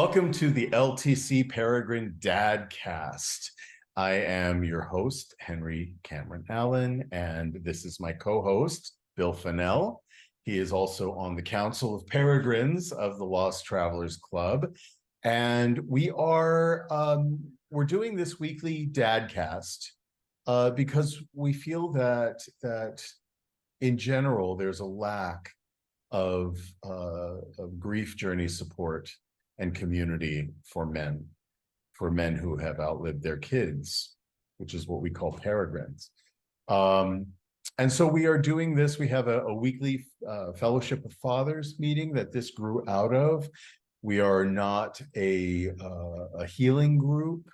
Welcome to the LTC Peregrine DadCast. I am your host, Henry Cameron Allen, and this is my co-host, Bill Fennell. He is also on the Council of Peregrines of the Lost Travelers Club. And we're doing this weekly DadCast because we feel that in general, there's a lack of grief journey support and community for men who have outlived their kids, which is what we call peregrines. And so we are doing this. We have a weekly Fellowship of Fathers meeting that this grew out of. We are not a healing group.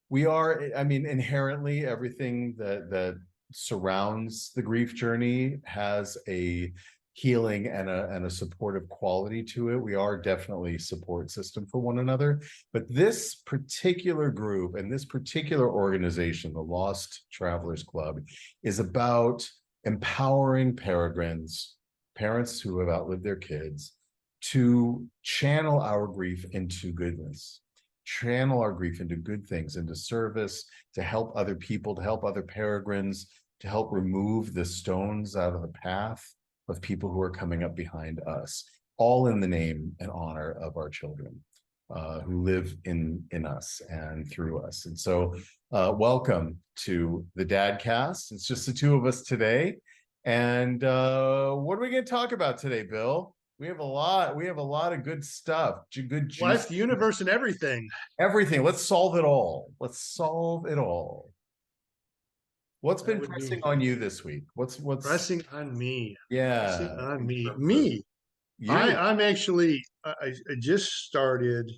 We are, inherently everything that surrounds the grief journey has a healing and a supportive quality to it. We are definitely a support system for one another. But this particular group and this particular organization, the Lost Travelers Club, is about empowering peregrines, parents who have outlived their kids, to channel our grief into goodness, channel our grief into good things, into service, to help other people, to help other peregrines, to help remove the stones out of the path of people who are coming up behind us, all in the name and honor of our children who live in us and through us. And so welcome to the DadCast. It's just the two of us today. And what are we going to talk about today, Bill? We have a lot of good stuff, good juice. Life, the universe, and everything. Everything. Let's solve it all. Let's solve it all. What's been pressing on you this week? What's pressing on me? Yeah, pressing on me. I'm actually. I just started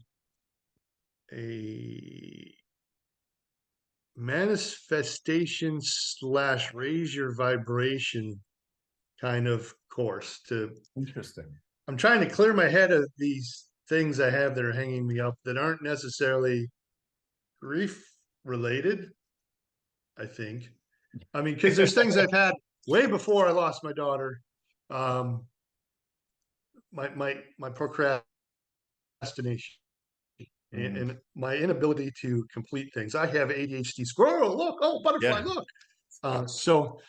a manifestation / raise your vibration kind of course. Interesting. I'm trying to clear my head of these things I have that are hanging me up that aren't necessarily grief related, I think. I mean, because there's things I've had way before I lost my daughter. My procrastination and my inability to complete things. I have ADHD. Squirrel, look! Oh, butterfly, look! So,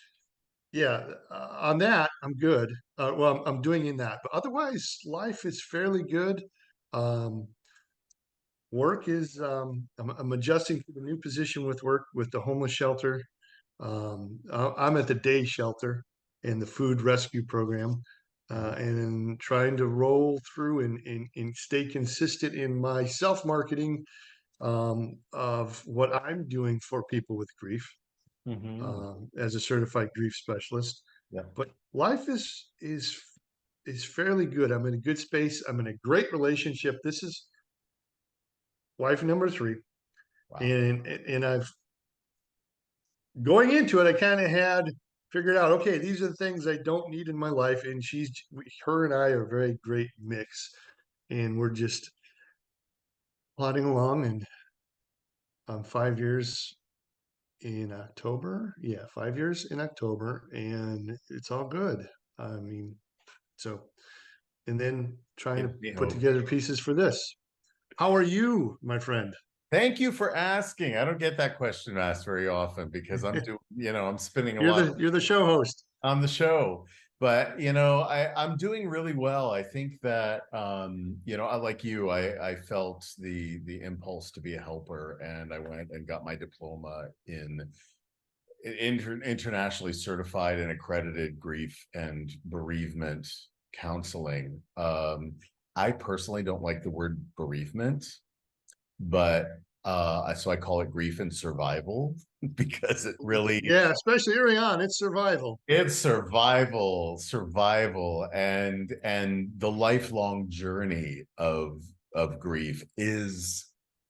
on that I'm good. Well, I'm doing in that, but otherwise, life is fairly good. Work is. I'm adjusting to the new position with work with the homeless shelter. I'm at the day shelter in the food rescue program, and trying to roll through and stay consistent in my self-marketing of what I'm doing for people with grief as a certified grief specialist. Yeah. But life is fairly good. I'm in a good space. I'm in a great relationship. This is wife number 3. Wow. And I've going into it, I kind of had figured out, okay, these are the things I don't need in my life. And her and I are a very great mix. And we're just plodding along. And I'm 5 years in October. Yeah, 5 years in October. And it's all good. I mean, and then trying to put together pieces for this. How are you, my friend? Thank you for asking. I don't get that question asked very often because I'm I'm spinning a lot. You're the show host. I'm the show, but I'm doing really well. I think that I like you. I felt the impulse to be a helper, and I went and got my diploma in internationally certified and accredited grief and bereavement counseling. I personally don't like the word bereavement, but so I call it grief and survival because it really, especially early on, it's survival. It's survival, and the lifelong journey of grief is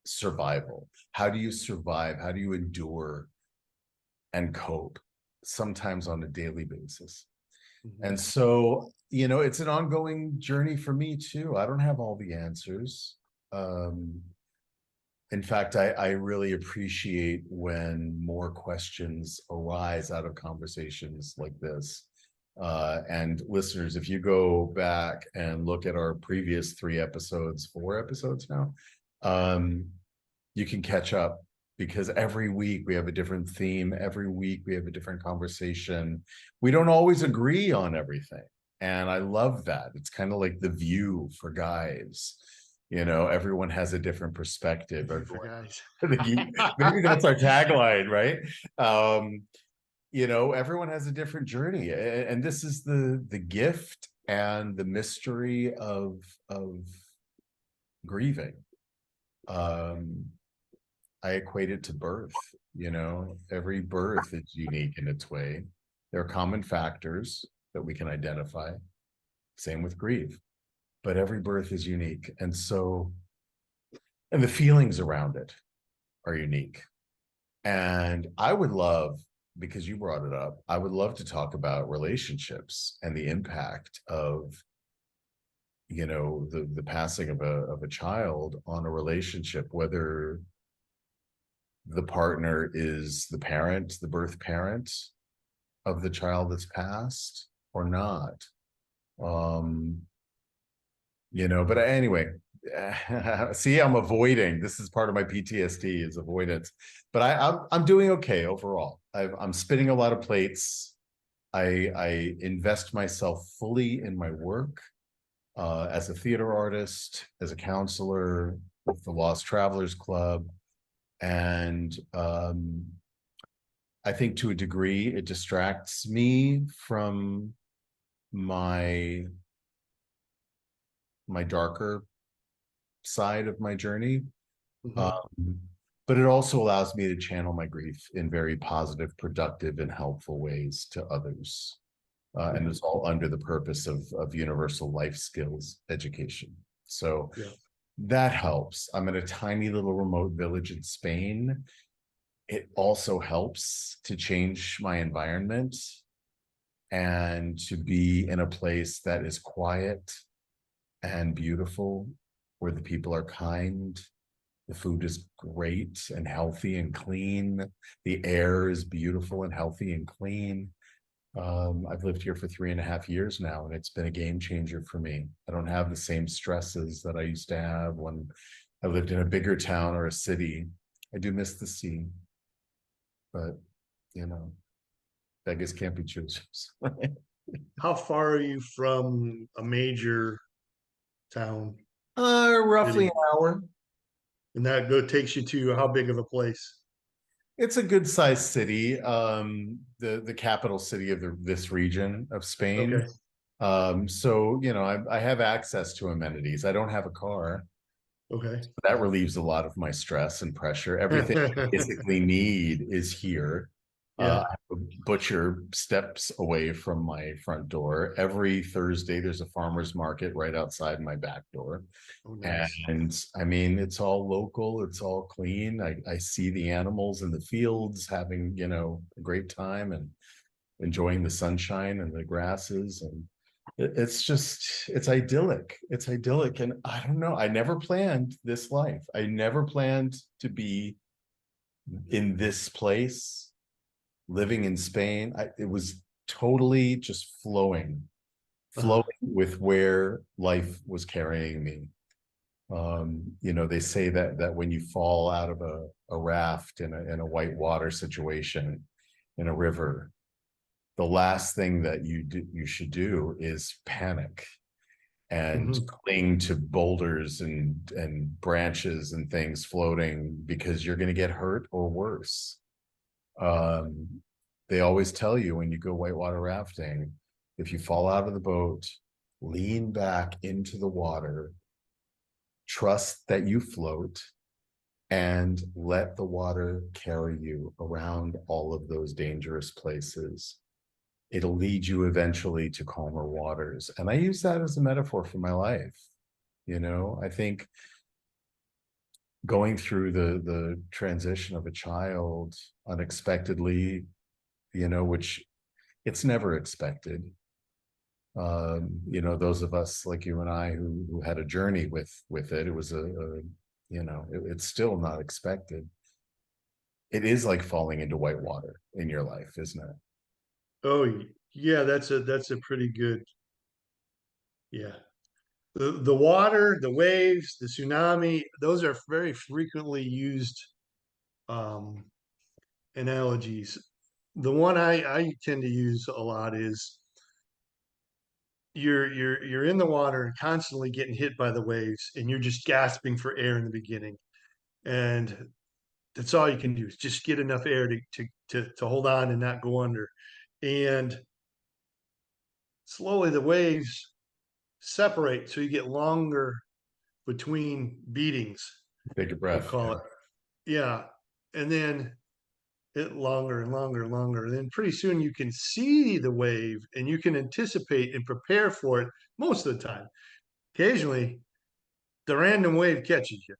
survival. How do you survive? How do you endure and cope, sometimes on a daily basis? And so, it's an ongoing journey for me too. I don't have all the answers. In fact, I really appreciate when more questions arise out of conversations like this. And listeners, if you go back and look at our previous 4 episodes now, you can catch up, because every week we have a different theme. Every week we have a different conversation. We don't always agree on everything. And I love that. It's kind of like The View for guys. Everyone has a different perspective. For guys. Maybe that's our tagline, right? Everyone has a different journey. And this is the gift and the mystery of grieving. I equate it to birth. Every birth is unique in its way. There are common factors that we can identify. Same with grief, but every birth is unique. And the feelings around it are unique. And I would love, because you brought it up, I would love to talk about relationships and the impact of the passing of a child on a relationship, whether the partner is the parent, the birth parent of the child that's passed or not. But anyway, see, I'm avoiding. This is part of my PTSD, is avoidance. But I'm doing okay overall. I'm spinning a lot of plates. I invest myself fully in my work as a theater artist, as a counselor with the Lost Travelers Club. And I think to a degree, it distracts me from my darker side of my journey. But it also allows me to channel my grief in very positive, productive, and helpful ways to others. And it's all under the purpose of universal life skills education. So that helps. I'm in a tiny little remote village in Spain. It also helps to change my environment and to be in a place that is quiet and beautiful, where the people are kind, the food is great and healthy and clean, the air is beautiful and healthy and clean. I've lived here for 3.5 years now, and it's been a game changer for me. I don't have the same stresses that I used to have when I lived in a bigger town or a city. I do miss the sea, but beggars can't be choosers. How far are you from a major town? Roughly City? an hour. And that takes you to how big of a place? It's a good sized city, the capital city of this region of Spain. Okay. So I have access to amenities. I don't have a car. Okay. That relieves a lot of my stress and pressure. Everything I physically need is here. Yeah. A butcher steps away from my front door. Every Thursday, there's a farmer's market right outside my back door. Oh, nice. And I mean, it's all local, it's all clean. I see the animals in the fields having, a great time and enjoying the sunshine and the grasses. And it's idyllic. It's idyllic. And I don't know, I never planned this life. I never planned to be in this place, living in Spain. It was totally just flowing with where life was carrying me. They say that when you fall out of a raft in a white water situation in a river, the last thing that you should do is panic and cling to boulders and branches and things floating, because you're going to get hurt or worse. They always tell you when you go whitewater rafting, if you fall out of the boat, lean back into the water, trust that you float, and let the water carry you around all of those dangerous places. It'll lead you eventually to calmer waters. And I use that as a metaphor for my life. I think going through the transition of a child unexpectedly, which it's never expected. Those of us like you and I who had a journey with it, it was it's still not expected. It is like falling into white water in your life, isn't it? Oh, yeah, that's a pretty good, yeah. The water, the waves, the tsunami, those are very frequently used um, analogies. The one I tend to use a lot is you're in the water and constantly getting hit by the waves, and you're just gasping for air in the beginning, and that's all you can do is just get enough air to hold on and not go under. And slowly the waves separate, so you get longer between beatings, Take a we'll breath. call it. Yeah. And then it longer and longer and longer. And then pretty soon you can see the wave and you can anticipate and prepare for it most of the time. Occasionally, the random wave catches you.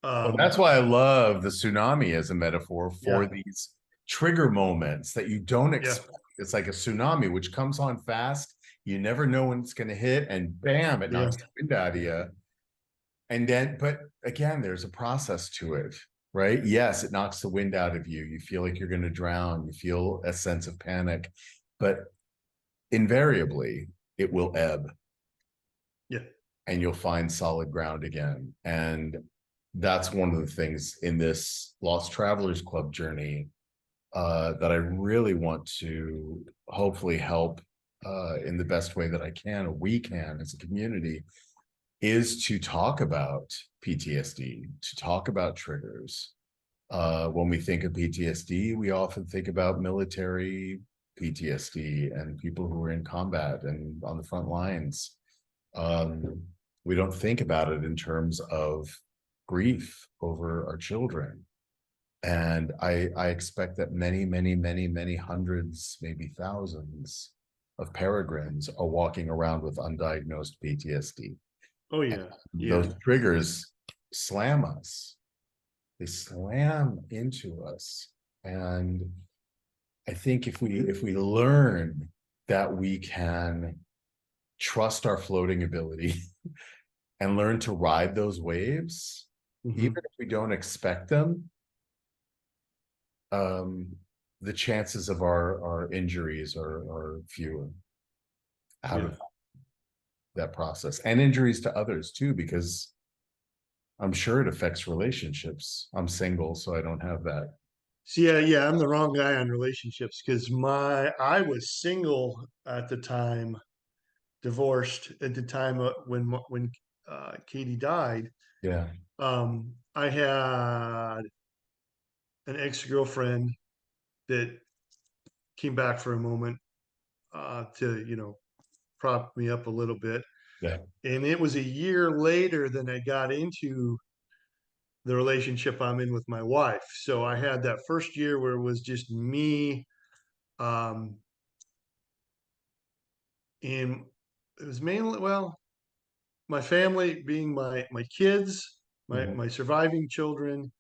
Well, that's why I love the tsunami as a metaphor for Yeah. these trigger moments that you don't Yeah. expect. It's like a tsunami, which comes on fast. You never know when it's going to hit, and bam, it Yeah. knocks the wind out of you. And then, but again, there's a process to it, right? Yes, it knocks the wind out of you. You feel like you're going to drown. You feel a sense of panic, but invariably, it will ebb. Yeah. And you'll find solid ground again. And that's one of the things in this Lost Travelers Club journey that I really want to hopefully help in the best way that I can, or we can as a community, is to talk about PTSD, to talk about triggers. When we think of PTSD, we often think about military PTSD and people who are in combat and on the front lines. We don't think about it in terms of grief over our children. And I expect that many, many, many, many hundreds, maybe thousands of peregrines are walking around with undiagnosed PTSD. Oh yeah. Yeah. Those triggers slam us. They slam into us. And I think if we learn that we can trust our floating ability and learn to ride those waves, even if we don't expect them, the chances of our injuries are fewer out of that process, and injuries to others too, because I'm sure it affects relationships. I'm single, so I don't have that. See, yeah, I'm the wrong guy on relationships because I was single at the time, divorced at the time when Katie died. Yeah. I had an ex-girlfriend that came back for a moment to prop me up a little bit, Yeah. and it was a year later than I got into the relationship I'm in with my wife. So I had that first year where it was just me. Um, and it was mainly, well, my family being my kids, Mhm. my surviving children,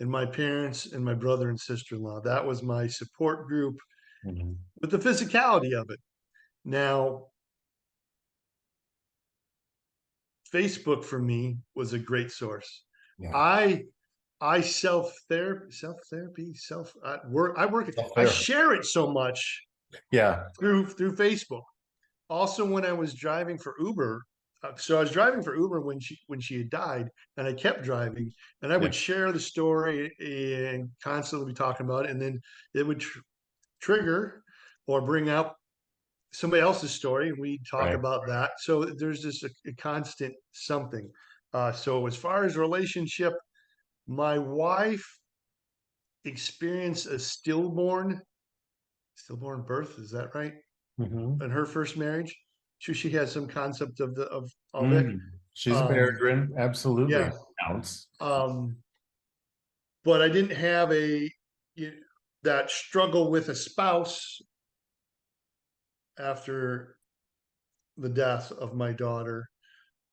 and my parents and my brother and sister-in-law. That was my support group Mhm. with the physicality of it. Now, Facebook for me was a great source. Yeah. I I self therapy, self I work, Up I there. share it so much Yeah. through Facebook. Also, when I was driving for Uber, so I was driving for Uber when she had died, and I kept driving, and I Yeah. would share the story and constantly be talking about it, and then it would trigger or bring up somebody else's story, and we talk Right. about that. So there's just a constant something. So as far as relationship, my wife experienced a stillborn birth. Is that right? Mhm. In her first marriage, she has some concept of it. Mm. She's a Um, peregrine. yeah. Absolutely counts. Um, but I didn't have you that struggle with a spouse after the death of my daughter,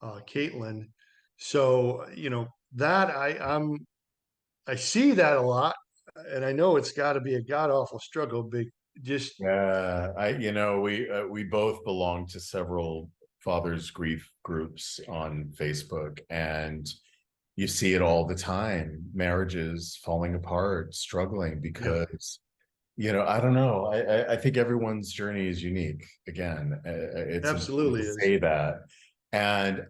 Caitlin. So that I see that a lot, and I know it's got to be a god awful struggle. Big, just We both belong to several fathers grief groups on Facebook, and you see it all the time. Marriages falling apart, struggling yeah, because I don't know. I think everyone's journey is unique. Again, it's important absolutely to is. say that. And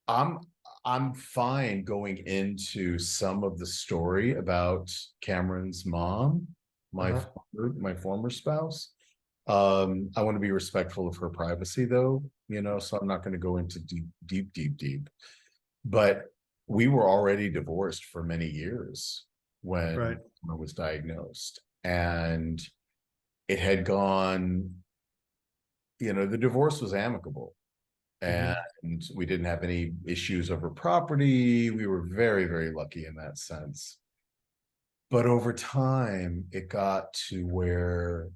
I'm I'm fine going into some of the story about Cameron's mom, Uh-huh. my former spouse. I want to be respectful of her privacy though, so I'm not going to go into deep. But we were already divorced for many years when Right. I was diagnosed. And it had gone, the divorce was amicable and Hmm. we didn't have any issues over property. We were very, very lucky in that sense. But over time, it got to where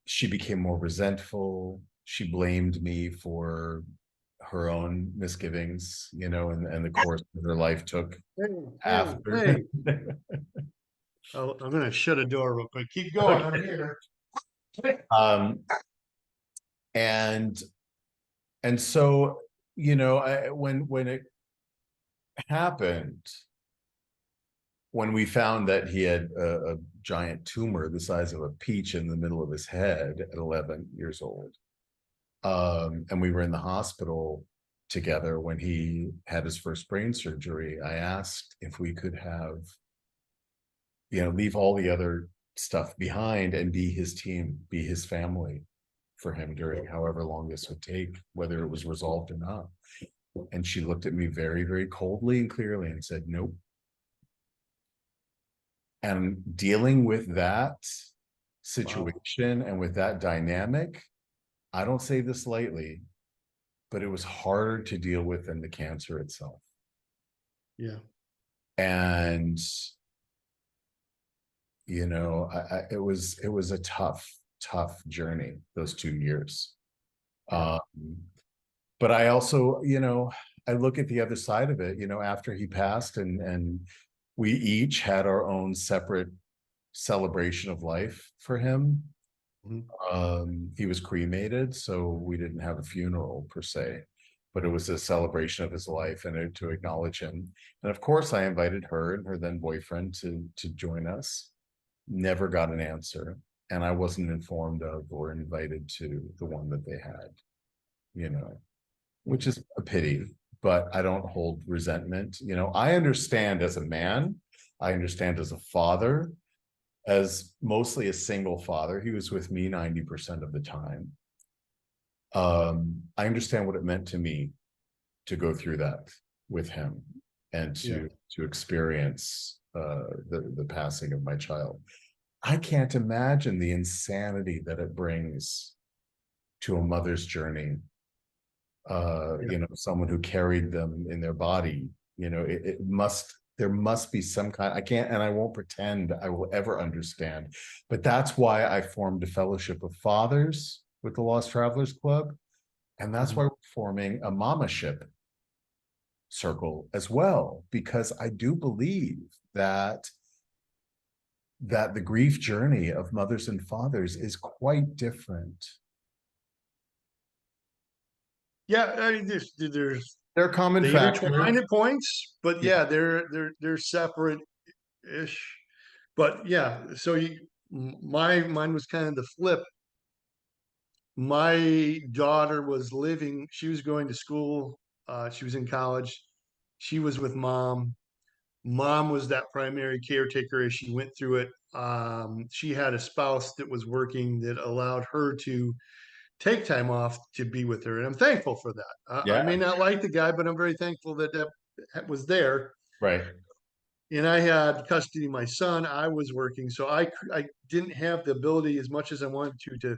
she became more resentful. She blamed me for her own misgivings, and the course that her life took Hey, hey, after. hey. I'm going to shut a door real quick. Keep going. I'm here. um, and so, when it happened, when we found that he had a giant tumor the size of a peach in the middle of his head at 11 years old, and we were in the hospital together when he had his first brain surgery, I asked if we could have, leave all the other stuff behind and be his team, be his family for him during however long this would take, whether it was resolved or not. And she looked at me very, very coldly and clearly and said, nope. And dealing with that Wow. situation and with that dynamic, I don't say this lightly, but it was harder to deal with than the cancer itself. Yeah. And it was a tough journey, those 2 years. Yeah. um but I also, I look at the other side of it, after he passed, and we each had our own separate celebration of life for him. Mhm. He was cremated, so we didn't have a funeral per se, but it was a celebration of his life and to acknowledge him. And of course, I invited her and her then boyfriend to join us. Never got an answer, and I wasn't informed of or invited to the one that they had, which is a pity. But I don't hold resentment. I understand as a man, I understand as a father, as mostly a single father. He was with me 90% of the time. I understand what it meant to me to go through that with him and Yeah. to experience the passing of my child. I can't imagine the insanity that it brings to a mother's journey. Yeah. Someone who carried them in their body. There must be some kind. I can't, and I won't pretend I will ever understand. But that's why I formed a fellowship of fathers with the Lost Travelers Club, and that's why Mhm. we're forming a mamaship circle as well, because I do believe that the grief journey of mothers and fathers is quite different. Yeah. I mean, there's There are common they intertwine factors. at points, but Yeah. yeah, they're separate-ish. But yeah, so mine was kind of the flip. My daughter was living, she was going to school, she was in college. She was with mom. Mom was that primary caretaker as she went through it. She had a spouse that was working that allowed her to take time off to be with her. And I'm thankful for that. I Yeah. may not like the guy, but I'm very thankful that that was there. Right. And I had custody of my son. I was working, so I didn't have the ability as much as I wanted to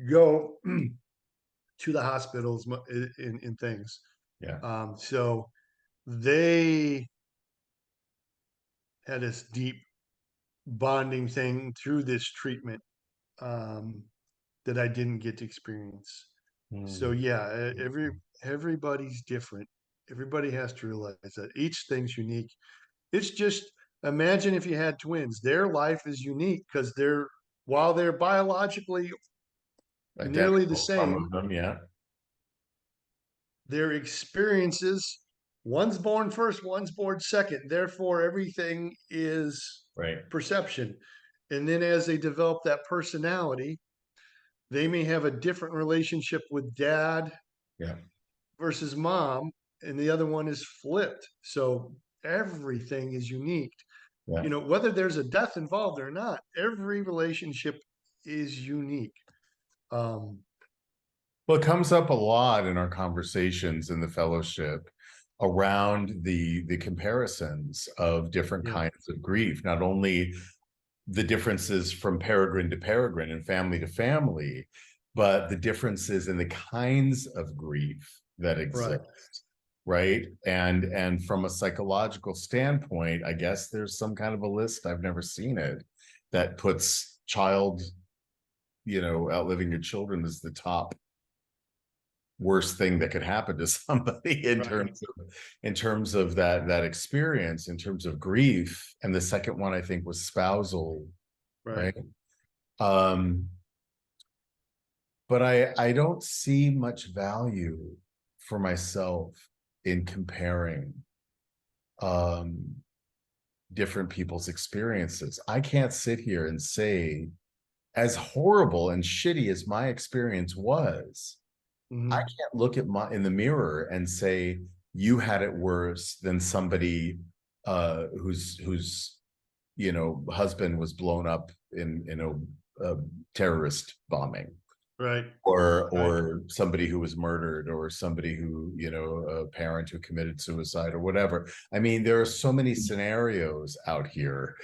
go to the hospitals in things. Yeah. So they had this deep bonding thing through this treatment, um, that I didn't get to experience. So Hmm. yeah, everybody's different. Everybody has to realize that each thing's unique. It's just, imagine if you had twins. Their life is unique because while they're biologically nearly the Identical, some same, of them, yeah. their experiences, one's born first, one's born second. Therefore, everything is Right. perception. And then as they develop that personality, they may have a different relationship with dad Yeah. versus mom. and the other one is flipped. So everything is unique. Yeah. Whether there's a death involved or not, every relationship is unique. Um, Well, it comes up a lot in our conversations in the fellowship around the comparisons of different yeah, kinds of grief, not only the differences from peregrine to peregrine and family to family, but the differences in the kinds of grief that right, exist, right? And from a psychological standpoint, I guess there's some kind of a list, I've never seen it, that puts outliving your children as the top worst thing that could happen to somebody right, in terms of that experience, in terms of grief. And the second one I think was spousal, right. right? um but I don't see much value for myself in comparing um different people's experiences. I can't sit here and say, as horrible and shitty as my experience was, I Hmm. can't look at my in the mirror and say you had it worse than somebody whose husband was blown up in a terrorist bombing, Right, right, or somebody who was murdered, or somebody who, a parent who committed suicide or whatever. I mean, there are so many scenarios out here.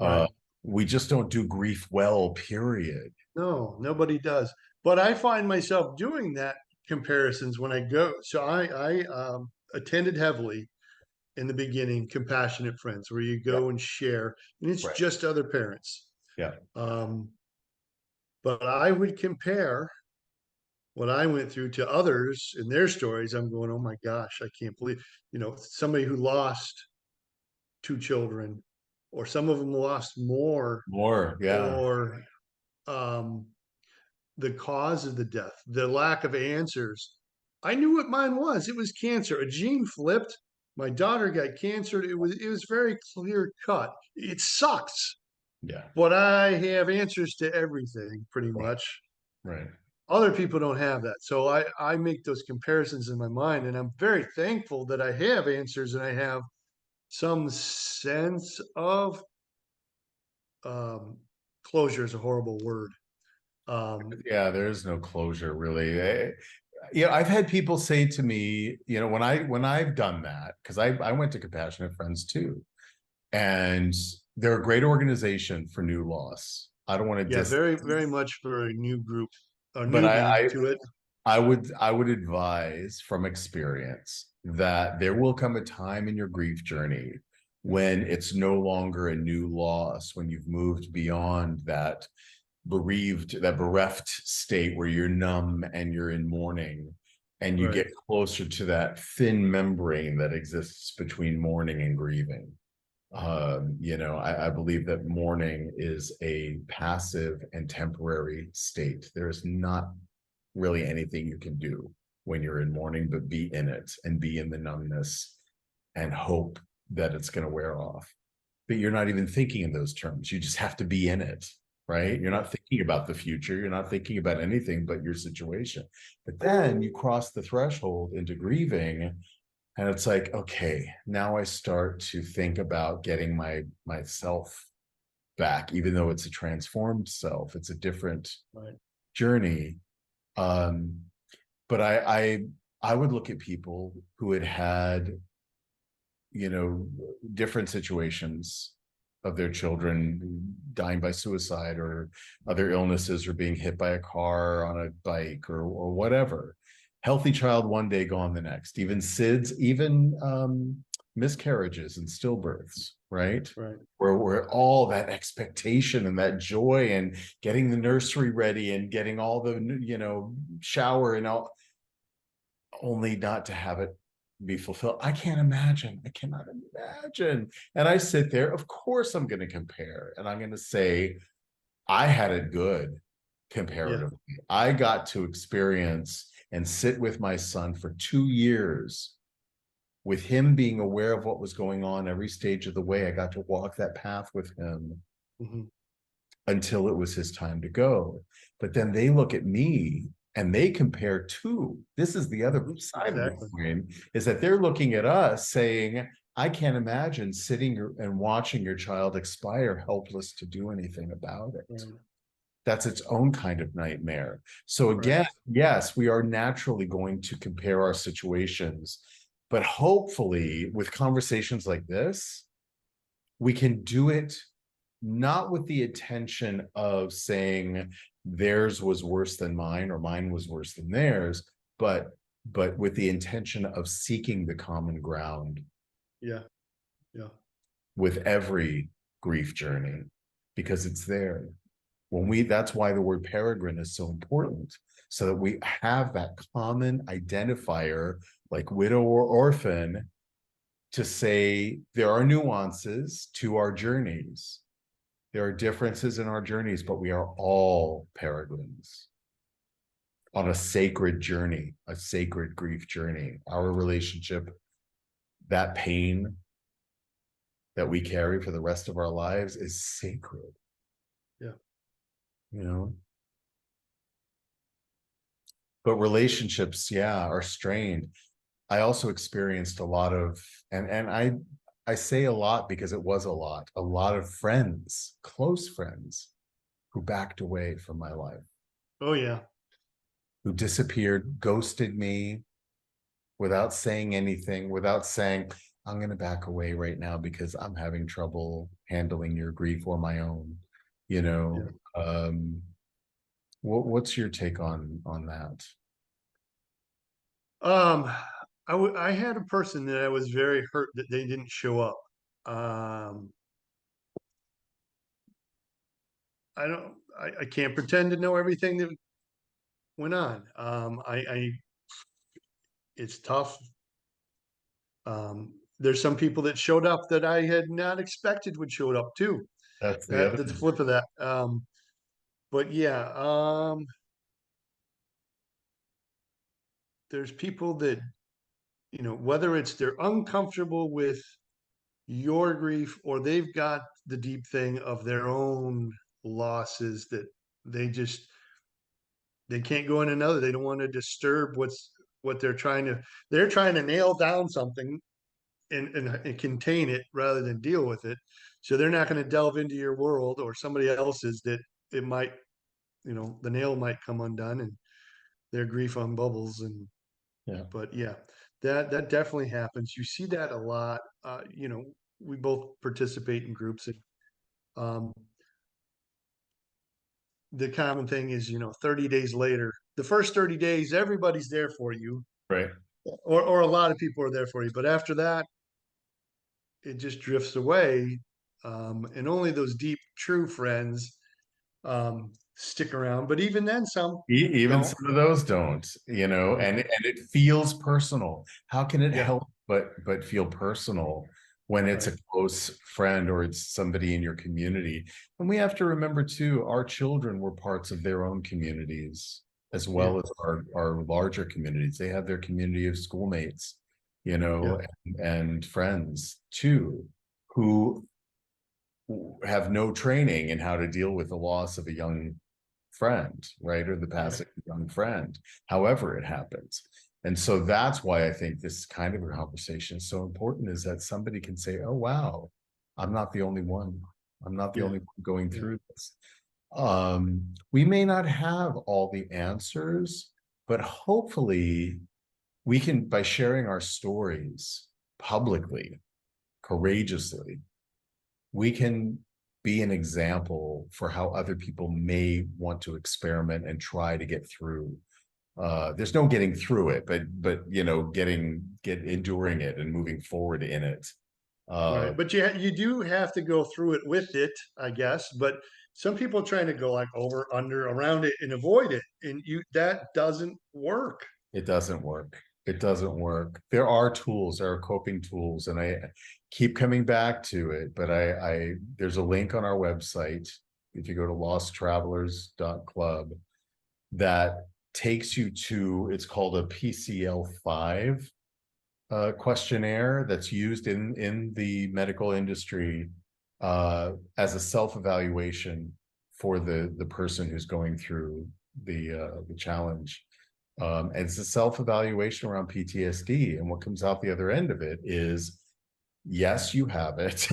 uh right. we just don't do grief well, period. No, nobody does. But I find myself doing that comparisons when I go. So I attended heavily in the beginning, Compassionate Friends, where you Yeah, go and share, and it's right. just other parents. Yeah. Um, but I would compare what I went through to others in their stories. I'm going, oh my gosh, I can't believe, somebody who lost two children, or some of them lost more, More. Yeah. or um, the cause of the death, the lack of answers. I knew what mine was. It was cancer. A gene flipped. My daughter got cancer. It was very clear cut. It sucks, Yeah. but I have answers to everything pretty Right. much. Right. Other people don't have that. So I make those comparisons in my mind, and I'm very thankful that I have answers and I have some sense of um, closure is a horrible word. Um, Yeah, there is no closure really. I've had people say to me, when I've done that, because I went to Compassionate Friends too, and they're a great organization for new loss. I don't want to yeah, diss, very, very much for a new group, a but newbie to it. I would advise from experience that there will come a time in your grief journey when it's no longer a new loss, when you've moved beyond that bereft state where you're numb and you're in mourning, and you Right. get closer to that thin membrane that exists between mourning and grieving. I believe that mourning is a passive and temporary state. There's not really anything you can do when you're in mourning but be in it and be in the numbness and hope that it's going to wear off. But you're not even thinking in those terms. You just have to be in it, right? You're Yeah. not thinking about the future. You're not thinking about anything but your situation. But then you cross the threshold into grieving, and it's like, okay, now I start to think about getting myself back, even though it's a transformed self. It's a different Right. journey. Um, but I would look at people who had different situations of their children dying by suicide or other illnesses, or being hit by a car on a bike, or whatever. Healthy child one day, gone the next. Even SIDS, even miscarriages and stillbirths, right? Right. Where all that expectation and that joy and getting the nursery ready and getting all the shower and all, only not to have it be fulfilled. I can't imagine. I cannot imagine. And I sit there, of course I'm going to compare, and I'm going to say, I had it good Yeah. comparatively. I got to experience and sit with my son for 2 years, with him being aware of what was going on every stage of the way. I got to walk that path with him Hmm. until it was his time to go. But then they look at me and they compare to. This is the other side of the Exactly. coin, is that they're looking at us saying, I can't imagine sitting and watching your child expire helpless to do anything about it. Right. That's its own kind of nightmare. So Right. again, yes, we are naturally going to compare our situations, but hopefully with conversations like this, we can do it not with the intention of saying theirs was worse than mine or mine was worse than theirs, but with the intention of seeking the common ground. Yeah. Yeah. With every grief journey, because it's there. That's why the word peregrine is so important, so that we have that common identifier, like widow or orphan, to say there are nuances to our journeys. There are differences in our journeys, but we are all peregrines on a sacred journey, a sacred grief journey. Our relationship, that pain that we carry for the rest of our lives, is sacred. Yeah. You know, but relationships, yeah, are strained. I also experienced a lot of, and I say a lot because it was a lot of friends, close friends, who backed away from my life, Oh yeah. who disappeared, ghosted me without saying anything, without saying, I'm going to back away right now because I'm having trouble handling your grief or my own. You know, Yeah. what's your take on that? Um, I had a person that I was very hurt that they didn't show up. Um, I can't pretend to know everything that went on. It's tough. There's some people that showed up that I had not expected would show up too. That's the other That's the thing. flip of that. But yeah, there's people that, whether it's they're uncomfortable with your grief or they've got the deep thing of their own losses that they just they can't go in another. They don't want to disturb what they're trying to nail down something and contain it rather than deal with it. So they're not going to delve into your world or somebody else's that it might, the nail might come undone and their grief on bubbles. And Yeah. but yeah, that definitely happens. You see that a lot. We both participate in groups, and um, the common thing is, 30 days later, the first 30 days, everybody's there for you, Right. or a lot of people are there for you. But after that, it just drifts away. And only those deep, true friends stick around. But even then, some Even don't. some of those don't, Yeah. and it feels personal. How can it Yeah. help but feel personal when it's Right. a close friend or it's somebody in your community? And we have to remember too, our children were parts of their own communities as Yeah. well as our larger communities. They have their community of schoolmates, Yeah. and friends too, who have no training in how to deal with the loss of a young friend, right? Or the Yeah. passing of a young friend, however it happens. And so that's why I think this kind of a conversation is so important, is that somebody can say, oh, wow, I'm not the only one. I'm not the Yeah. only one going Yeah. through this. We may not have all the answers, but hopefully we can, by sharing our stories publicly, courageously, we can be an example for how other people may want to experiment and try to get through. There's no getting through it, but enduring it and moving forward in it. Right. But you do have to go through it with it, I guess. But some people are trying to go like over, under, around it and avoid it. And that doesn't work. It doesn't work. It doesn't work. There are tools, there are coping tools, and I keep coming back to it. But I there's a link on our website. If you go to losttravelers.club, that takes you to, it's called a PCL5 questionnaire that's used in the medical industry as a self-evaluation for the person who's going through the challenge. And it's a self-evaluation around PTSD. And what comes out the other end of it is, yes, you have it.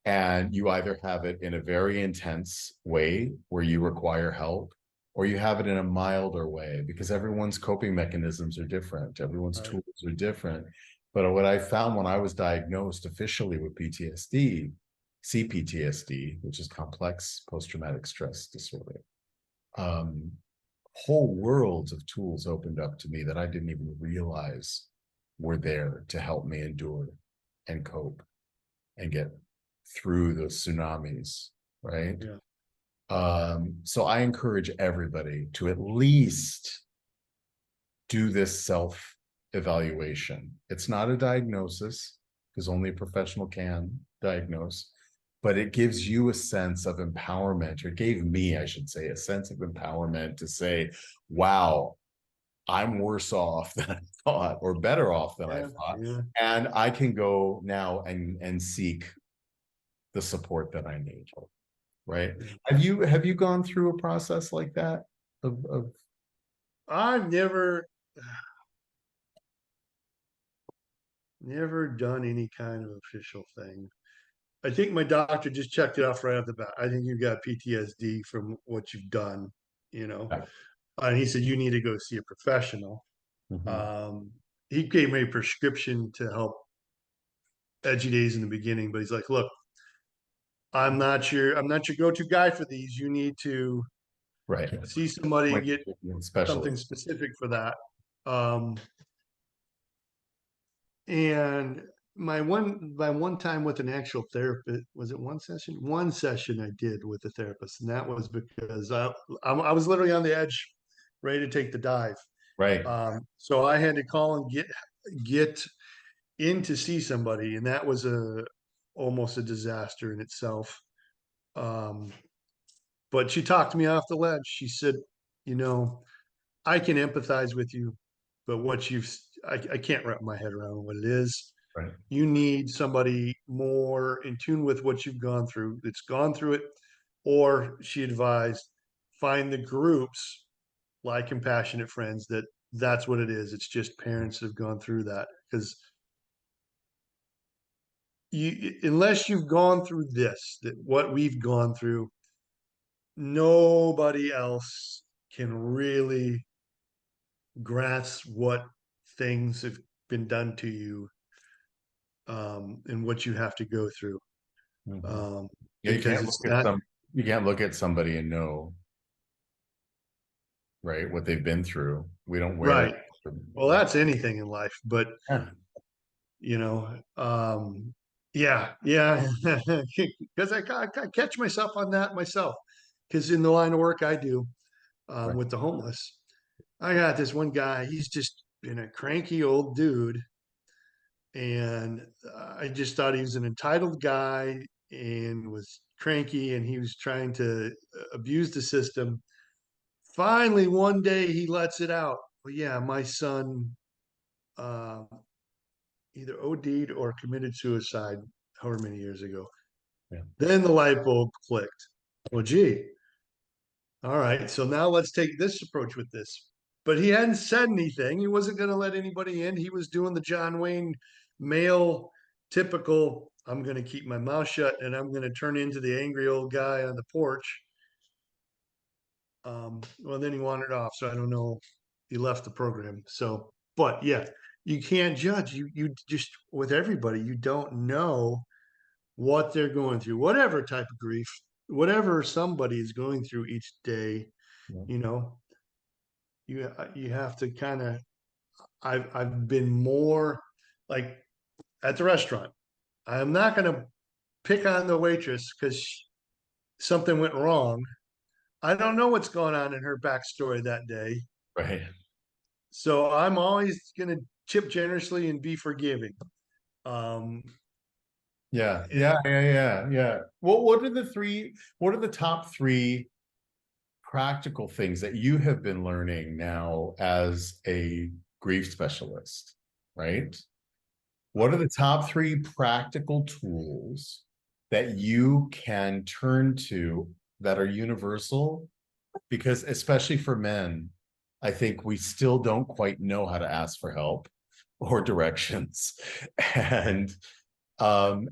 And you either have it in a very intense way where you require help, or you have it in a milder way, because everyone's coping mechanisms are different. Everyone's Right. tools are different. But what I found when I was diagnosed officially with PTSD, CPTSD, which is complex post-traumatic stress disorder, whole worlds of tools opened up to me that I didn't even realize were there to help me endure and cope and get through those tsunamis, right? Yeah. So I encourage everybody to at least do this self-evaluation. It's not a diagnosis, because only a professional can diagnose, but it gives you a sense of empowerment, or it gave me, I should say, a sense of empowerment to say, wow, I'm worse off than I thought, or better off than I Yeah. thought. Yeah. And I can go now and seek the support that I need. Right. Have you gone through a process like that of I've never done any kind of official thing. I think my doctor just checked it off right off the bat. I think you've got PTSD from what you've done, you know. yeah. And he said you need to go see a professional. Mhm. Um, he gave me a prescription to help edgy days in the beginning, but he's like, look, I'm not your go-to guy for these. You need to Right. see somebody and Like get something specialist. specific for that. Um, and my one time with an actual therapist, was it one session? One session I did with a therapist, and that was because I was literally on the edge, ready to take the dive. Right. So I had to call and get in to see somebody, and that was a almost a disaster in itself. Um, but she talked me off the ledge. She said, you know, I can empathize with you, but I can't wrap my head around what it is. Right. You need somebody more in tune with what you've gone through, that's gone through it. Or she advised, find the groups like Compassionate Friends, that's what it is. It's just parents that have gone through that. Because unless you've gone through this, that what we've gone through, nobody else can really grasp what things have been done to you, and what you have to go through, Mhm. Yeah, because it's not you can't look at somebody and know, right, what they've been through. We don't wear right. Well, that's anything in life, but yeah. you know, yeah, yeah, because I catch myself on that myself, because in the line of work I do, Right. with the homeless, I got this one guy. He's just been a cranky old dude, and I just thought he was an entitled guy and was cranky, and he was trying to abuse the system. Finally, one day he lets it out. Well, yeah, my son uh, either OD'd or committed suicide however many years ago. Yeah. Then the light bulb clicked. Well, gee, all right. So now let's take this approach with this. But he hadn't said anything. He wasn't going to let anybody in. He was doing the John Wayne male typical, I'm going to keep my mouth shut and I'm going to turn into the angry old guy on the porch. Well, then he wandered off. So I don't know. He left the program. So, but yeah, you can't judge. You just, with everybody, you don't know what they're going through, whatever type of grief, whatever somebody is going through each day, Yeah. you know, you have to kind of, I've been more like at the restaurant. I'm not going to pick on the waitress because something went wrong. I don't know what's going on in her backstory that day. Right. So I'm always going to tip generously and be forgiving. Um, Yeah. and Yeah. What are the top three practical things that you have been learning now as a grief specialist, right? What are the top three practical tools that you can turn to that are universal because especially for men, I think we still don't quite know how to ask for help or directions. And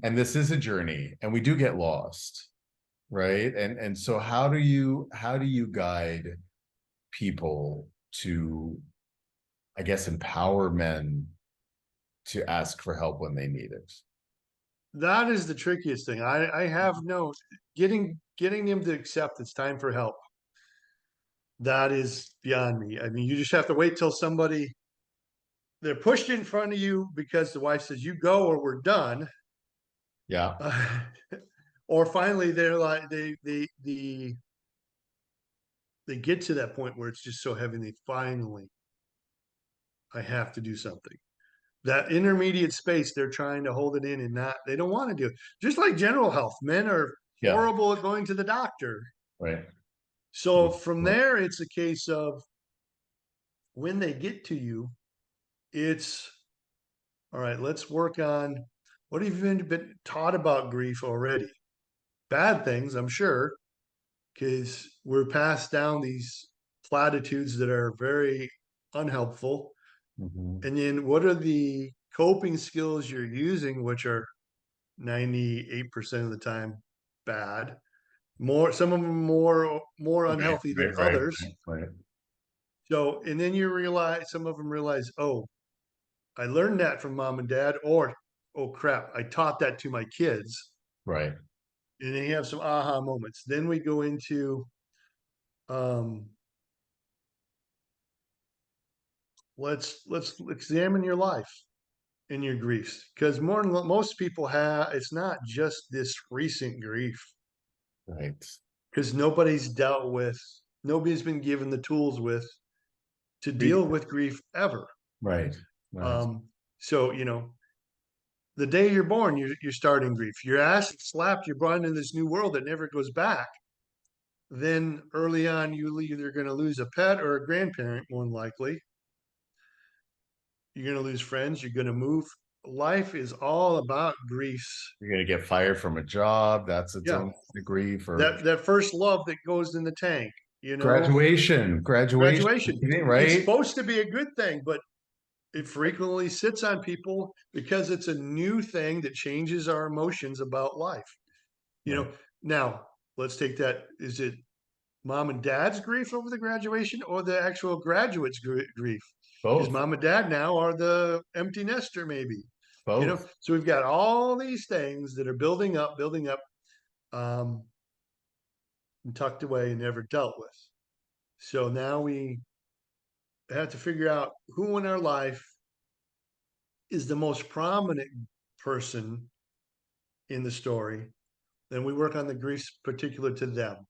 this is a journey and we do get lost, right? And so how do you guide people to, I guess, empower men to ask for help when they need it? That is the trickiest thing. I have no getting them to accept it's time for help. That is beyond me. I mean, you just have to wait till they're pushed in front of you because the wife says you go or we're done. Yeah. Or finally they're like they get to that point where it's just so heavy they finally I have to do something. That intermediate space, they're trying to hold it in and not, they don't want to do it. Just like general health, men are Yeah. horrible at going to the doctor. Right. So from there, it's a case of when they get to you, it's all right, let's work on what have you been taught about grief already? Bad things, I'm sure, because we're passed down these platitudes that are very unhelpful. Mhm. And then what are the coping skills you're using, which are 98% of the time bad. Some of them more Right, unhealthy than right, right, others. right, right. So, and then you realize some of them realize, oh, I learned that from mom and dad, or oh crap, I taught that to my kids. Right. And then you have some aha moments. Then we go into um, let's examine your life and your griefs because most people have it's not just this recent grief Right. because nobody's been given the tools with to Be- deal with grief ever. Right. Right. So the day you're born, you're starting grief. Your ass is slapped. You're brought into this new world that never goes back. Then early on, you're either going to lose a pet or a grandparent, more than likely. You're going to lose friends. You're going to move. Life is all about griefs. You're gonna get fired from a job. That's its Yeah, own degree for that first love that goes in the tank. graduation, Graduation. It's right? supposed to be a good thing, but it frequently sits on people because it's a new thing that changes our emotions about life. You Right. know, now let's take that. Is it mom and dad's grief over the graduation or the actual graduate's grief? Because Both. mom and dad now are the empty nester, maybe. Both. So we've got all these things that are building up, um, and tucked away and never dealt with. So now we have to figure out who in our life is the most prominent person in the story. Then we work on the griefs particular to them.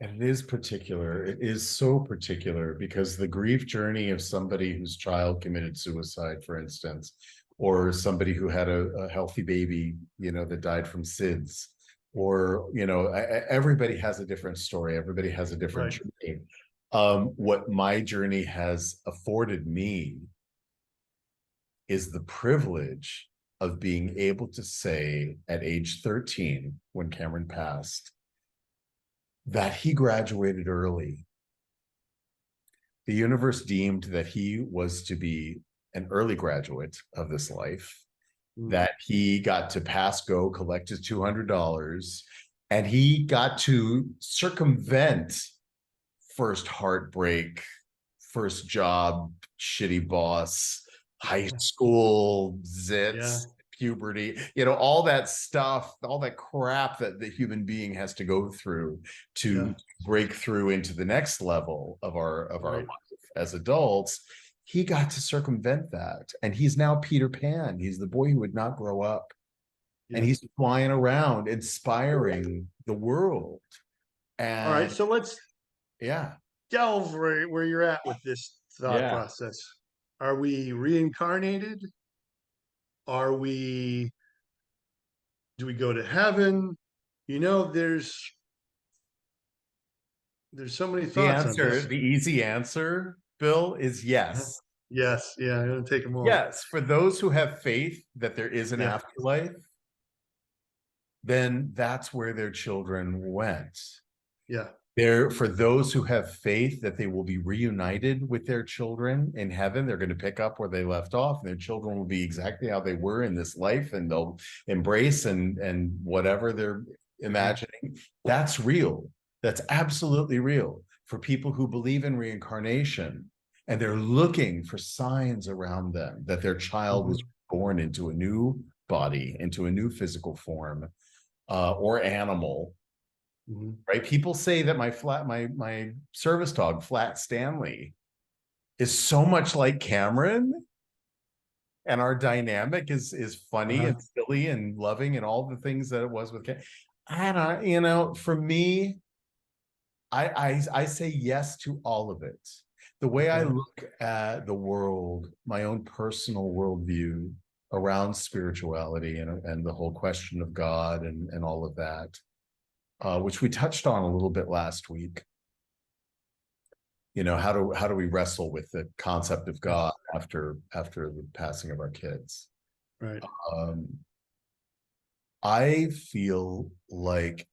And it is particular. It is so particular because the grief journey of somebody whose child committed suicide, for instance, or somebody who had a healthy baby, that died from SIDS, or, everybody has a different story. Everybody has a different Right. journey. What my journey has afforded me is the privilege of being able to say at age 13, when Cameron passed, that he graduated early. The universe deemed that he was to be an early graduate of this life, that he got to pass go, collect his $200, and he got to circumvent first heartbreak, first job, shitty boss, high school, Yeah. zits, puberty, all that stuff, all that crap that the human being has to go through Yeah. to break through into the next level of our Right. life as adults. He got to circumvent that. And he's now Peter Pan. He's the boy who would not grow up. And Yeah. he's flying around, inspiring the world. All right. And So let's yeah, delve where you're at with this thought yeah. process. Are we reincarnated? Are we, do we go to heaven? You know, there's so many thoughts on this. The easy answer, Bill, is Uh-huh. yes. Yes. Yeah. I'm going to take them all. Yes, for those who have faith that there is an Yeah. afterlife, then that's where their children went. Yeah. There, for those who have faith that they will be reunited with their children in heaven, they're going to pick up where they left off, and their children will be exactly how they were in this life, and they'll embrace and whatever they're imagining. That's real. That's absolutely real. For people who believe in reincarnation, and they're looking for signs around them that their child was born into a new body, into a new physical form, or animal. Right? People say that my service dog, Flat Stanley, is so much like Cameron, and our dynamic is funny and silly and loving and all the things that it was with Cameron. I don't, for me, I say yes to all of it. The way I look at the world, my own personal worldview around spirituality and the whole question of God and all of that, which we touched on a little bit last week. How do we wrestle with the concept of God after the passing of our kids? Right. I feel like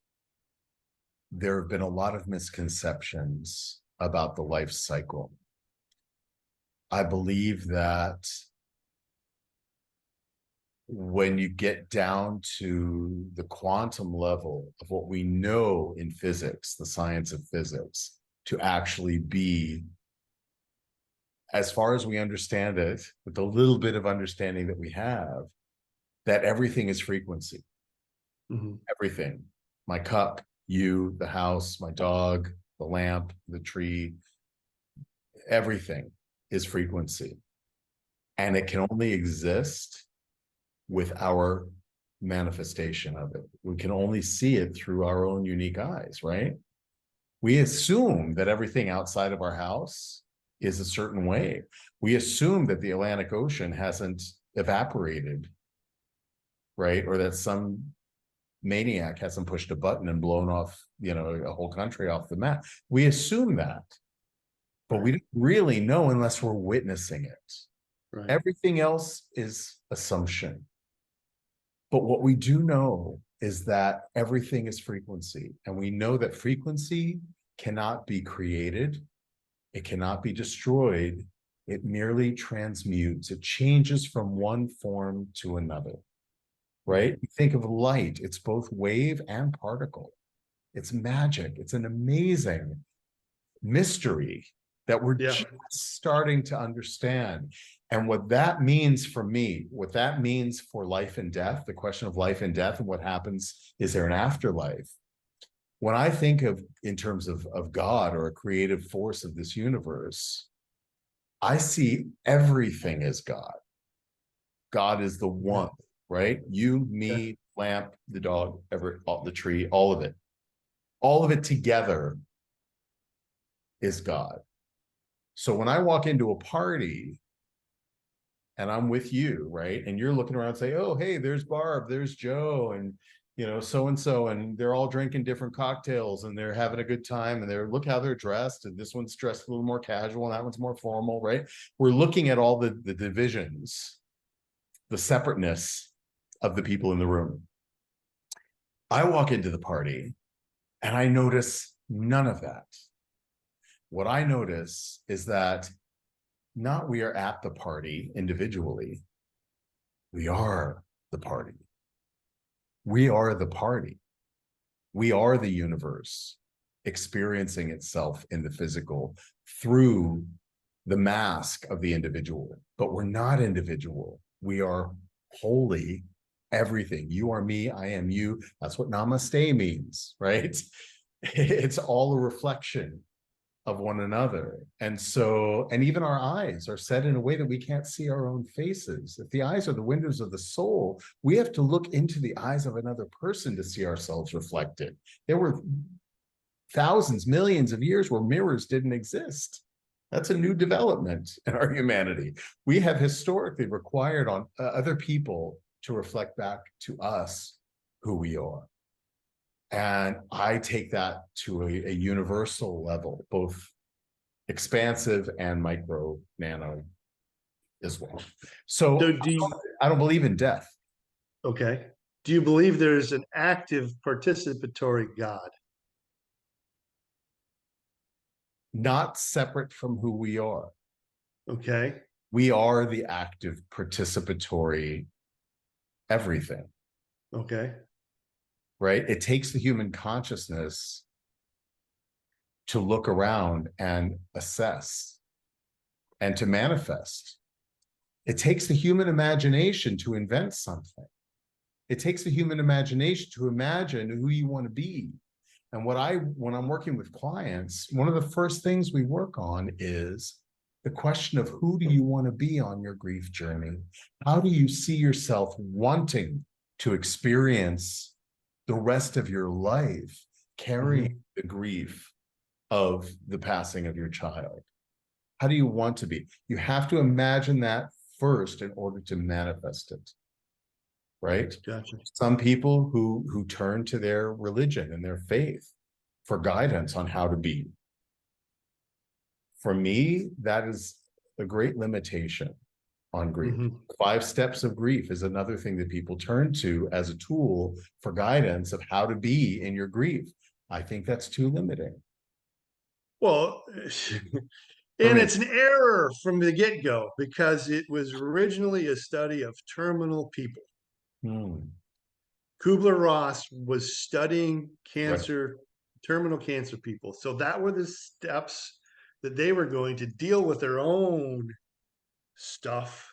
there have been a lot of misconceptions about the life cycle. I believe that when you get down to the quantum level of what we know in physics, the science of physics, to actually be, as far as we understand it, with the little bit of understanding that we have, that everything is frequency. Everything. My cup, you, the house, my dog, the lamp, the tree, everything is frequency. And it can only exist with our manifestation of it. We can only see it through our own unique eyes, right? We assume that everything outside of our house is a certain way. We assume that the Atlantic Ocean hasn't evaporated, right? Or that some maniac hasn't pushed a button and blown off, a whole country off the map. We assume that, but we don't really know unless we're witnessing it. Right. Everything else is assumption. But what we do know is that everything is frequency. And we know that frequency cannot be created. It cannot be destroyed. It merely transmutes. It changes from one form to another, right? You think of light. It's both wave and particle. It's magic. It's an amazing mystery that we're just starting to understand. And what that means for me, what that means for life and death, the question of life and death and what happens, is there an afterlife? When I think of in terms of God or a creative force of this universe, I see everything as God. God is the one, right? You, me, lamp, the dog, the tree, all of it together is God. So when I walk into a party and I'm with you, right? And you're looking around and say, oh, hey, there's Barb, there's Joe, and so-and-so, and they're all drinking different cocktails and they're having a good time, and look how they're dressed, and this one's dressed a little more casual and that one's more formal, right? We're looking at all the divisions, the separateness of the people in the room. I walk into the party and I notice none of that. What I notice is that not we are at the party individually. We are the party. We are the party. We are the universe experiencing itself in the physical through the mask of the individual. But we're not individual. We are wholly everything. You are me, I am you. That's what namaste means, right? It's all a reflection of one another. And even our eyes are set in a way that we can't see our own faces. If the eyes are the windows of the soul, we have to look into the eyes of another person to see ourselves reflected. There were thousands, millions of years where mirrors didn't exist. That's a new development in our humanity. We have historically required on other people to reflect back to us who we are. And I take that to a universal level, both expansive and micro, nano as well. So I don't believe in death. Okay. Do you believe there's an active participatory God? not separate from who we are. Okay. We are the active, participatory everything, Okay. right? It takes the human consciousness to look around and assess and to manifest. It takes the human imagination to invent something. It takes the human imagination to imagine who you want to be. And when I'm working with clients, one of the first things we work on is the question of who do you want to be on your grief journey? How do you see yourself wanting to experience the rest of your life carrying the grief of the passing of your child? How do you want to be? You have to imagine that first in order to manifest it, right? Gotcha. Some people who turn to their religion and their faith for guidance on how to be. For me, that is a great limitation on grief. 5 steps of grief is another thing that people turn to as a tool for guidance of how to be in your grief. I think that's too limiting. Well, and it's an error from the get-go because it was originally a study of terminal people. Kubler-Ross was studying cancer, terminal cancer people. So that were the steps that they were going to deal with their own stuff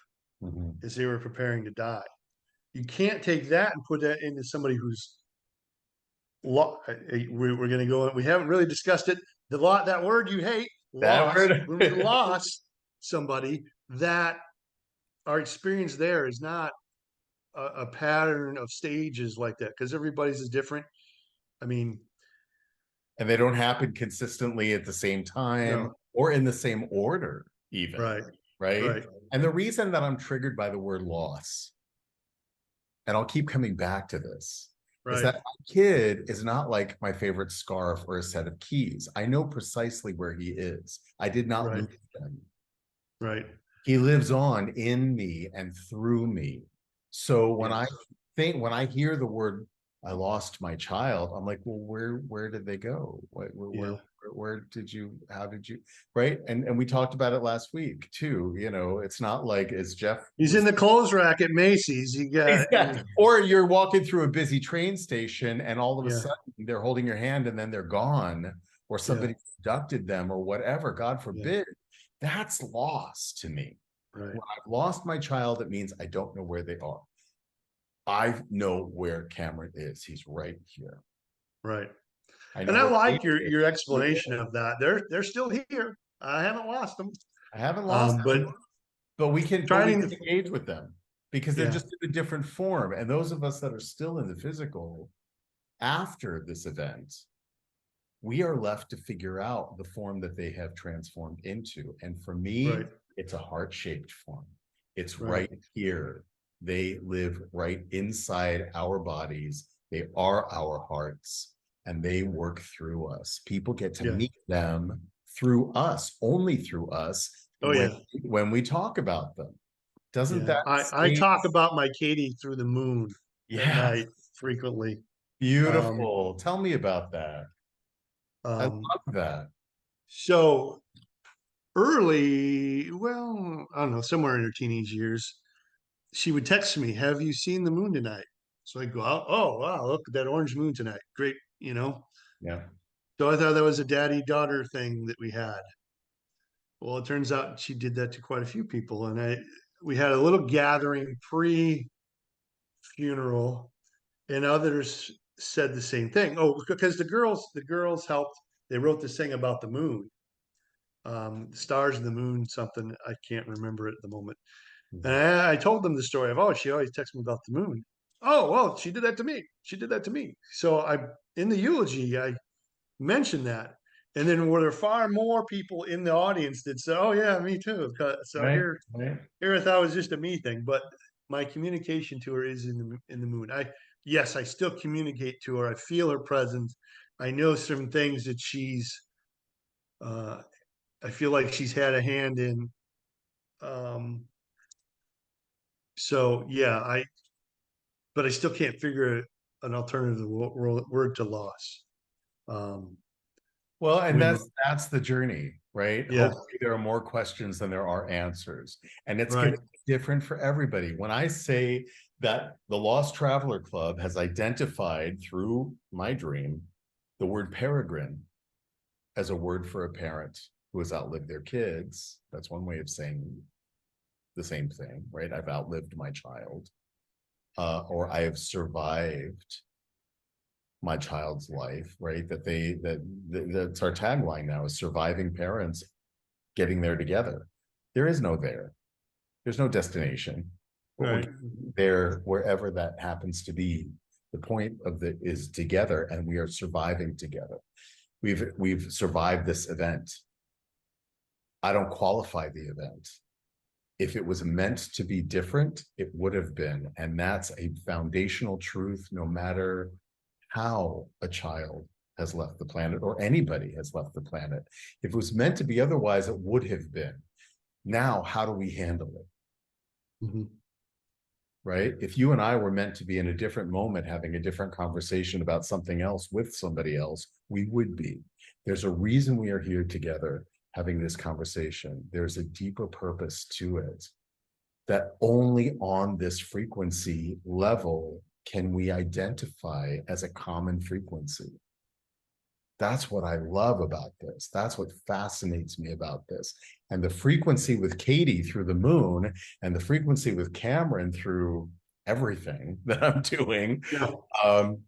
as they were preparing to die. You can't take that and put that into somebody who's we're going to go. We haven't really discussed it. That word you hate, loss. When we lost somebody, that our experience there is not a pattern of stages like that because everybody's is different. I mean, and they don't happen consistently at the same time or in the same order, even. Right. And the reason that I'm triggered by the word loss, and I'll keep coming back to this, is that my kid is not like my favorite scarf or a set of keys. I know precisely where he is. I did not lose him. He lives on in me and through me. So when I hear the word I lost my child, I'm like, well, where did they go? Where did you, how did you, right? And we talked about it last week too. You know, it's not like it's Jeff. He's in the clothes rack at Macy's. You got or you're walking through a busy train station and all of a sudden they're holding your hand and then they're gone, or somebody abducted them or whatever, God forbid. That's loss to me. When I've lost my child, it means I don't know where they are. I know where Cameron is. He's right here. And I like your explanation of that. They're still here. I haven't lost them. I haven't lost them, but we can engage with them because they're just in a different form. And those of us that are still in the physical after this event, we are left to figure out the form that they have transformed into. And for me, it's a heart-shaped form. It's right here. They live right inside our bodies. They are our hearts, and they work through us. People get to meet them through us, only through us, when we talk about them. Doesn't that I talk about my Katie through the moon at night frequently. Beautiful. Tell me about that. I love that. So early, well, I don't know, somewhere in her teenage years, she would text me, "Have you seen the moon tonight?" So I'd go out, "Oh, wow, look at that orange moon tonight. Great, you know." So I thought that was a daddy-daughter thing that we had. Well, it turns out she did that to quite a few people. And we had a little gathering pre-funeral, and others said the same thing. Oh, because the girls helped. They wrote this thing about the moon. Stars and the moon, something I can't remember at the moment. And I told them the story of, oh, she always texts me about the moon. Oh, well, she did that to me. She did that to me. So in the eulogy, I mentioned that. And then were there far more people in the audience that said, oh yeah, me too. So here I thought it was just a me thing, but my communication to her is in the moon. I still communicate to her. I feel her presence. I know some things that I feel like she's had a hand in. So yeah, but I still can't figure an alternative word to loss. Well, and when, that's the journey, right? yeah, Hopefully there are more questions than there are answers. And it's going right, to be different for everybody. When I say that the Lost Traveler Club has identified through my dream the word peregrine as a word for a parent who has outlived their kids, that's one way of saying the same thing, right? I've outlived my child, or I have survived my child's life, right? That's our tagline now, is surviving parents getting there together. There is no there. There's no destination. But we're right, there wherever that happens to be. The point of it is together, and we are surviving together. We've survived this event. I don't qualify the event. If it was meant to be different, it would have been. And that's a foundational truth, no matter how a child has left the planet or anybody has left the planet. If it was meant to be otherwise, it would have been. Now, how do we handle it? mhm, Right? If you and I were meant to be in a different moment, having a different conversation about something else with somebody else, we would be. There's a reason we are here together having this conversation. There's a deeper purpose to it that only on this frequency level can we identify as a common frequency. That's what I love about this. That's what fascinates me about this. And the frequency with Katie through the moon, and the frequency with Cameron through everything that I'm doing, yeah, um,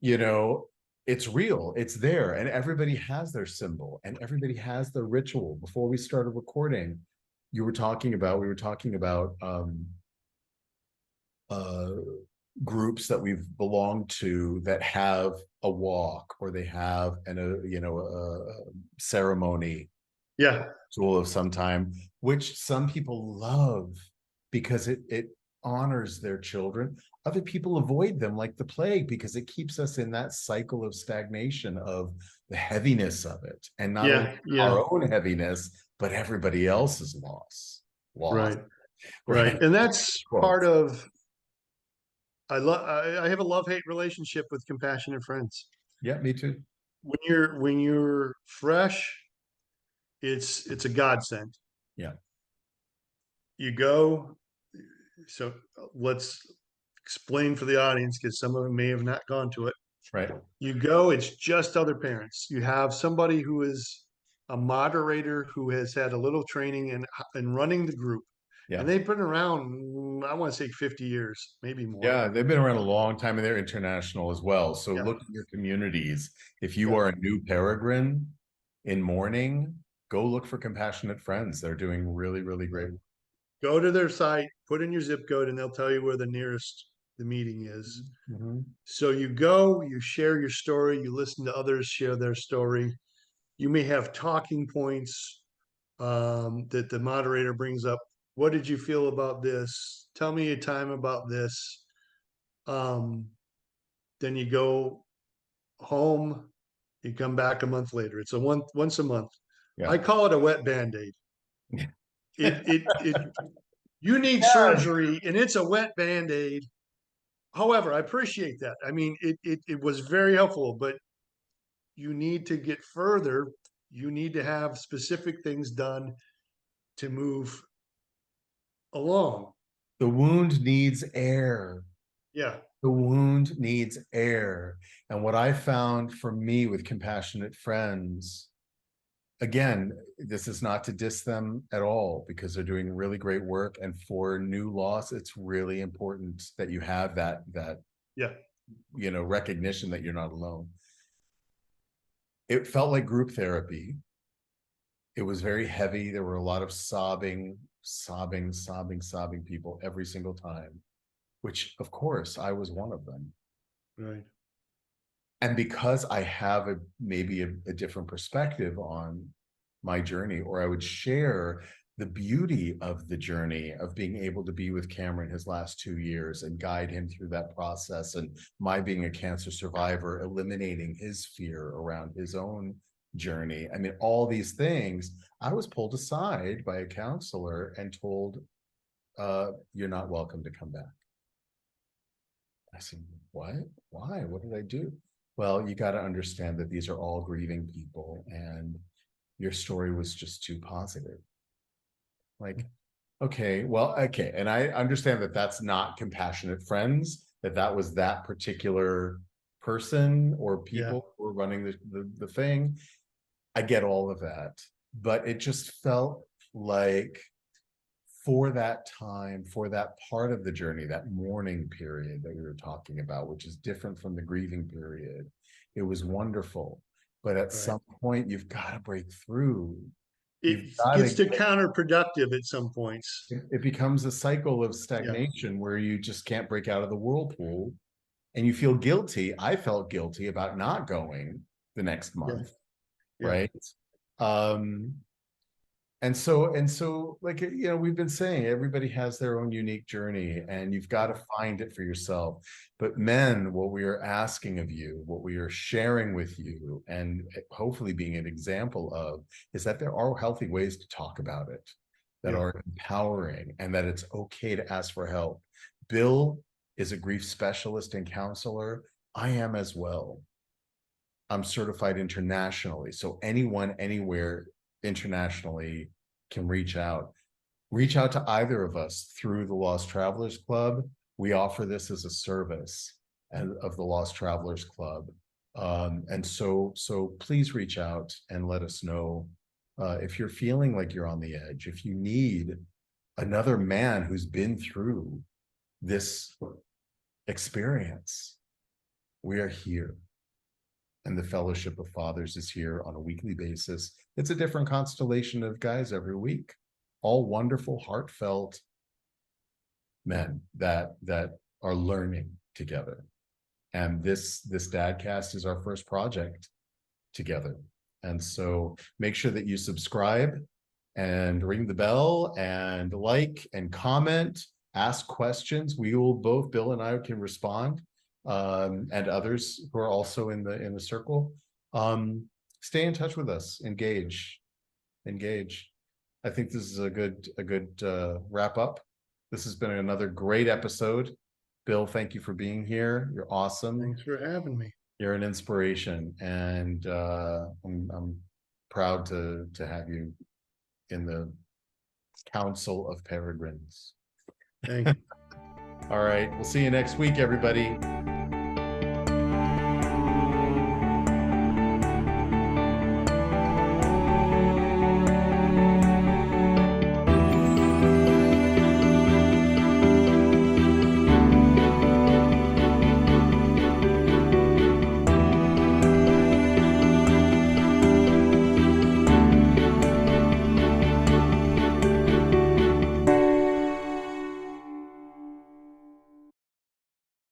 you know, it's real, it's there, and everybody has their symbol and everybody has their ritual. Before we started recording, we were talking about uh, groups that we've belonged to that have a walk, or they have a ceremony, yeah, tool of some time, which some people love because it honors their children. Other people avoid them like the plague because it keeps us in that cycle of stagnation, of the heaviness of it, and not only yeah, yeah, our own heaviness, but everybody else's loss, right, right. right? And that's part Quotes. of, I have a love-hate relationship with compassionate friends. Yeah, me too. When you're fresh, it's a godsend. Yeah, You go, so let's explain for the audience because some of them may have not gone to it. right. You go, it's just other parents. You have somebody who is a moderator who has had a little training in running the group. Yeah. And they've been around, I want to say 50 years, maybe more. Yeah, they've been around a long time, and they're international as well. So Yeah, look at your communities. If you yeah. are a new peregrine in mourning, go look for compassionate friends. They're doing really, really great. Go to their site, put in your zip code, and they'll tell you where the nearest the meeting is. Mhm. So you go, you share your story, you listen to others share their story. You may have talking points that the moderator brings up. What did you feel about this? Tell me a time about this. Um, then you go home. You come back a month later. It's once a month. Yeah. I call it a wet band-aid. It you need Yeah. surgery and it's a wet band-aid. However, I appreciate that. I mean, it was very helpful, but you need to get further. You need to have specific things done to move along. The wound needs air. Yeah, The wound needs air. And what I found for me with compassionate friends, again, this is not to diss them at all, because they're doing really great work. And for new loss, it's really important that you have that yeah, recognition that you're not alone. It felt like group therapy. It was very heavy. There were a lot of sobbing people every single time, which of course I was one of them. right. And because I have maybe a different perspective on my journey, or I would share the beauty of the journey of being able to be with Cameron his last 2 years and guide him through that process, and my being a cancer survivor, eliminating his fear around his own journey. I mean, all these things, I was pulled aside by a counselor and told, you're not welcome to come back. I said, what? Why? What did I do? Well, you got to understand that these are all grieving people, and your story was just too positive. Like, okay, well, okay. And I understand that that's not compassionate friends, that was that particular person or Yeah. people who were running the thing. I get all of that, but it just felt like for that time, for that part of the journey, that mourning period that we were talking about, which is different from the grieving period, it was wonderful. But at Right. some point, you've got to break through. You've It got gets to to counterproductive at some points. it becomes a cycle of Yeah. stagnation where you just can't break out of the whirlpool and you feel guilty. I felt guilty about not going the next Yeah. month, Yeah. right? Um, and so like, we've been saying everybody has their own unique journey and you've got to find it for yourself. But men, what we are asking of you, what we are sharing with you, and hopefully being an example of, is that there are healthy ways to talk about it that Yeah. are empowering, and that it's okay to ask for help. Bill is a grief specialist and counselor. I am as well. I'm certified internationally. So anyone, anywhere internationally can reach out. Reach out to either of us through the Lost Travelers Club. We offer this as a service of the Lost Travelers Club. And so please reach out and let us know if you're feeling like you're on the edge, if you need another man who's been through this experience. We are here. And the Fellowship of Fathers is here on a weekly basis. It's a different constellation of guys every week, all wonderful, heartfelt men that are learning together. And this DadCast is our first project together. And so make sure that you subscribe and ring the bell and like and comment, ask questions. We will both, Bill and I, can respond, and others who are also in the circle. Stay in touch with us, engage. I think this is a good wrap up. This has been another great episode. Bill, thank you for being here. You're awesome. Thanks for having me. You're an inspiration, and I'm proud to have you in the Council of Peregrines. Thank you. All right, we'll see you next week, everybody.